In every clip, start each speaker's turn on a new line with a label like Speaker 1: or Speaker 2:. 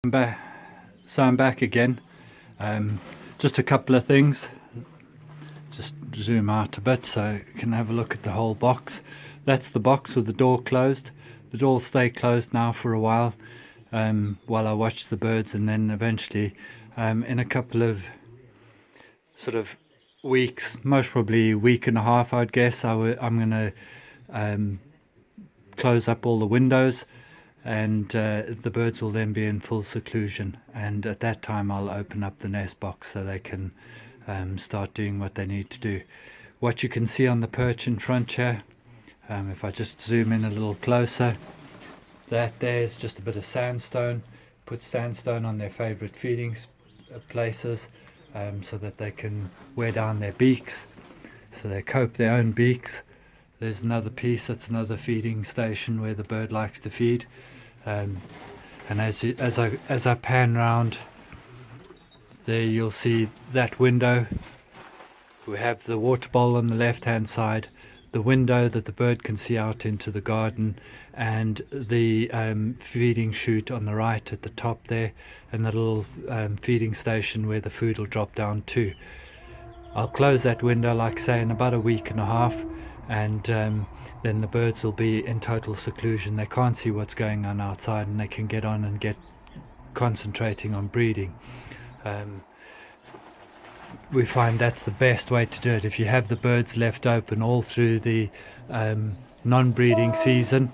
Speaker 1: I'm back again. Just a couple of things. Just zoom out a bit so you can have a look at the whole box. That's the box with the door closed. The door will stay closed now for a while I watch the birds, and then eventually in a couple of sort of weeks, most probably a week and a half I'd guess, I'm going to close up all the windows, and the birds will then be in full seclusion, and at that time I'll open up the nest box so they can start doing what they need to do. What you can see on the perch in front here, if I just zoom in a little closer, that there's just a bit of sandstone. Put sandstone on their favorite feeding places so that they can wear down their beaks, so they cope their own beaks. There's another piece, that's another feeding station where the bird likes to feed. And as I pan round there, you'll see that window. We have the water bowl on the left hand side, the window that the bird can see out into the garden, and the feeding chute on the right at the top there, and the little feeding station where the food will drop down to. I'll close that window, like I say, in about a week and a half, and then the birds will be in total seclusion. They can't see what's going on outside, and they can get on and get concentrating on breeding. We find that's the best way to do it. If you have the birds left open all through the non-breeding season,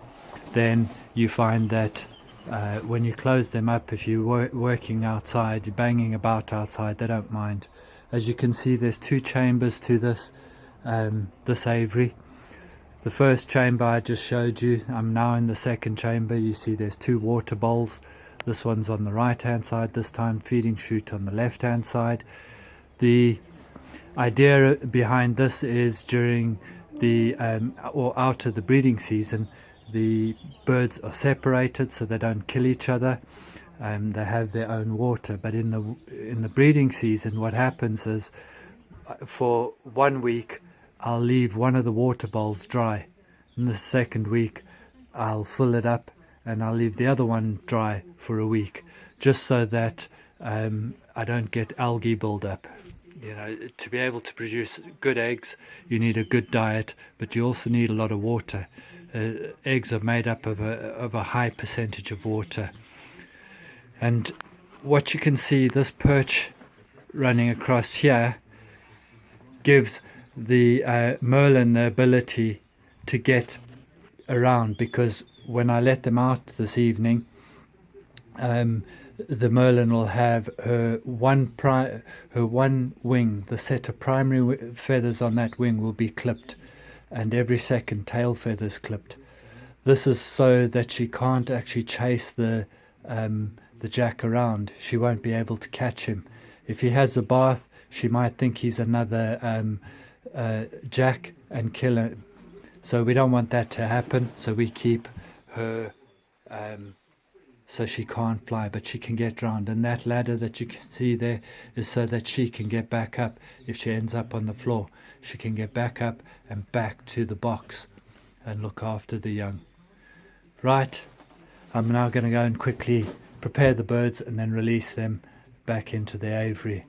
Speaker 1: then you find that when you close them up, if you're working outside, you're banging about outside, they don't mind. As you can see, there's two chambers to this aviary. The first chamber I just showed you, I'm now in the second chamber. You see there's two water bowls. This one's on the right hand side this time, feeding chute on the left hand side. The idea behind this is during the or out of the breeding season, the birds are separated so they don't kill each other. They have their own water. But in the breeding season, what happens is, for 1 week I'll leave one of the water bowls dry. In the second week I'll fill it up, and I'll leave the other one dry for a week, just so that I don't get algae buildup. You know, to be able to produce good eggs, you need a good diet, but you also need a lot of water. Eggs are made up of a high percentage of water. And what you can see, this perch running across here gives the Merlin the ability to get around, because when I let them out this evening, the Merlin will have her one wing, the set of primary feathers on that wing will be clipped, and every second tail feathers clipped. This is so that she can't actually chase the jack around. She won't be able to catch him. If he has a bath, she might think he's another jack and kill him. So we don't want that to happen, so we keep her so she can't fly, but she can get round. And that ladder that you can see there is so that she can get back up. If she ends up on the floor, she can get back up and back to the box and look after the young. Right, I'm now going to go and quickly prepare the birds and then release them back into the aviary.